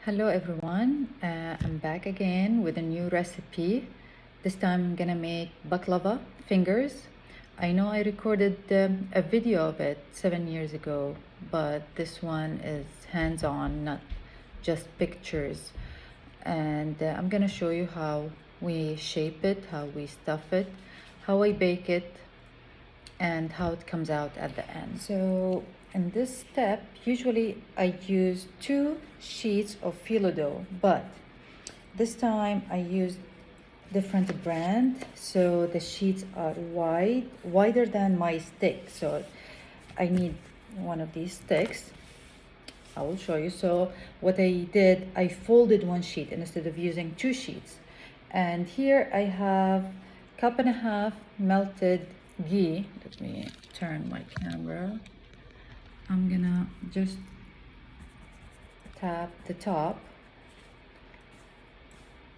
Hello everyone, I'm back again with a new recipe. This time I'm gonna make baklava fingers. I know I recorded a video of it 7 years ago, but this one is hands-on, not just pictures. And I'm gonna show you how we shape it, how we stuff it, how I bake it, and how it comes out at the end. So in this step, usually I use 2 sheets of phyllo dough, but this time I used different brand, so the sheets are wider than my stick. So I need one of these sticks. I will show you. So what I did, I folded 1 sheet instead of using 2 sheets. And here I have 1.5 cups melted ghee. Let me turn my camera. I'm gonna just tap the top,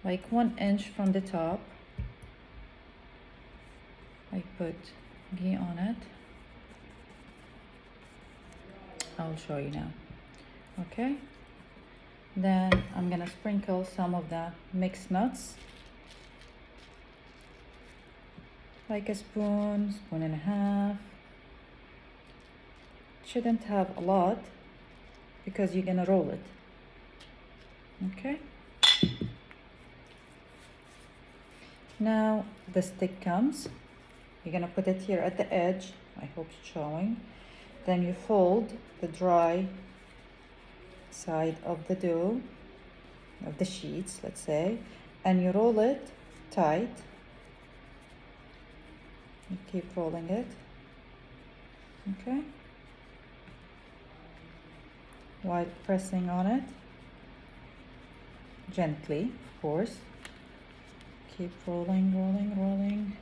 like 1 inch from the top. I put ghee on it. I'll show you now. Okay, then I'm gonna sprinkle some of the mixed nuts, like a spoon, spoon and a half. Shouldn't have a lot because you're gonna roll it. Okay, now the stick comes. You're gonna put it here at the edge. I hope it's showing. Then you fold the dry side of the dough, of the sheets, let's say, and you roll it tight. You keep rolling it. Okay, while pressing on it gently, of course. Keep rolling, rolling, rolling.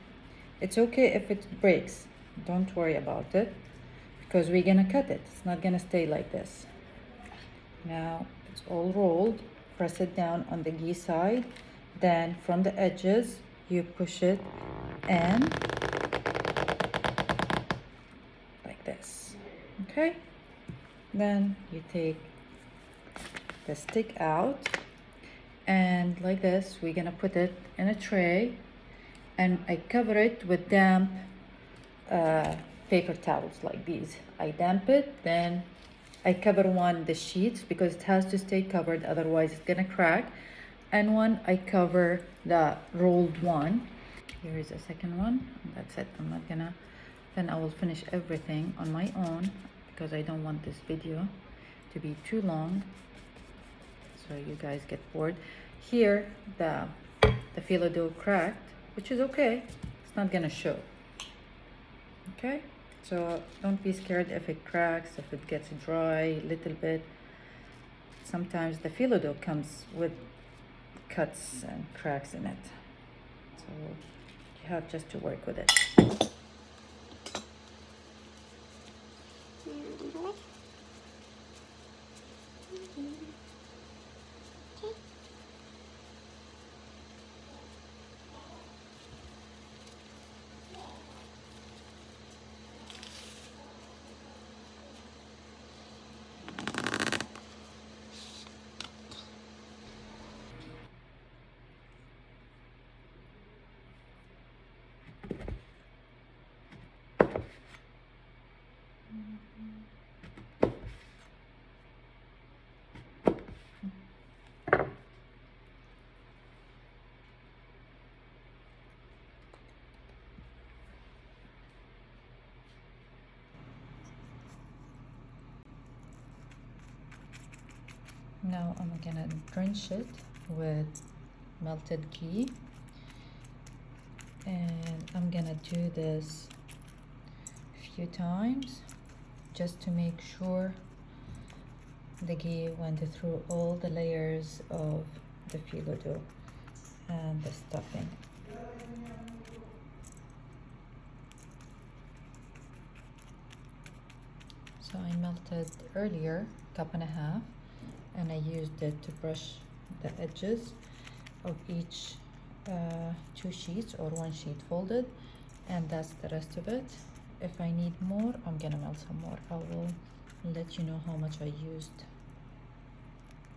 It's okay if it breaks, don't worry about it, because we're gonna cut it. It's not gonna stay like this. Now it's all rolled. Press it down on the ghee side, then from the edges you push it in like this. Okay, then you take the stick out, and like this we're gonna put it in a tray, and I cover it with damp paper towels like these. I damp it, then I cover the sheets because it has to stay covered, otherwise it's gonna crack, and one I cover the rolled one. Here is a second one. That's it. I'm not gonna, then I will finish everything on my own because I don't want this video to be too long so you guys get bored. Here the phyllo dough cracked, which is okay, it's not gonna show. Okay, so don't be scared if it cracks, if it gets dry a little bit. Sometimes the phyllo dough comes with cuts and cracks in it, so you have just to work with it. Now I'm gonna drench it with melted ghee, and I'm gonna do this a few times just to make sure the ghee went through all the layers of the phyllo dough and the stuffing. So I melted earlier 1.5 cups, and I used it to brush the edges of each 2 sheets or 1 sheet folded, and that's the rest of it. If I need more, I'm gonna melt some more. I will let you know how much I used.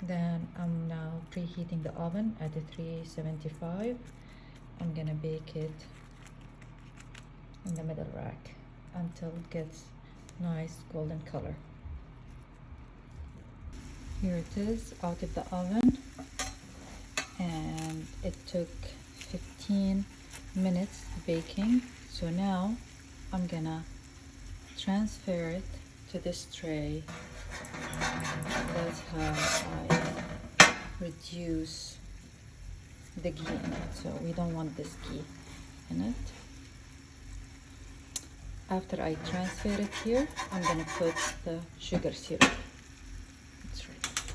Then I'm now preheating the oven at 375. I'm gonna bake it in the middle rack until it gets nice golden color. Here it is out of the oven, and it took 15 minutes baking. So now I'm gonna transfer it to this tray. That's how I reduce the ghee in it. So we don't want this ghee in it. After I transfer it here, I'm gonna put the sugar syrup. That's right.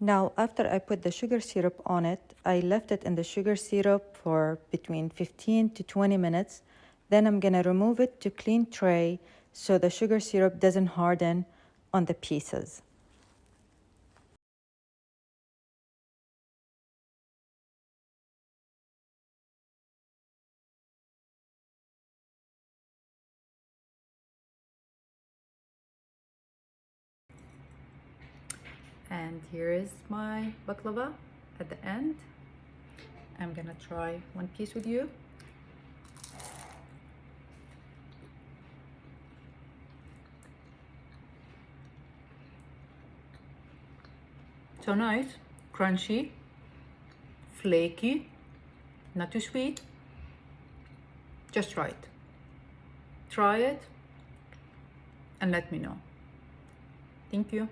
Now, after I put the sugar syrup on it, I left it in the sugar syrup for between 15 to 20 minutes. Then I'm gonna remove it to clean tray so the sugar syrup doesn't harden on the pieces. And here is my baklava at the end. I'm gonna try one piece with you. So nice, crunchy, flaky, not too sweet, just right. Try it and let me know. Thank you.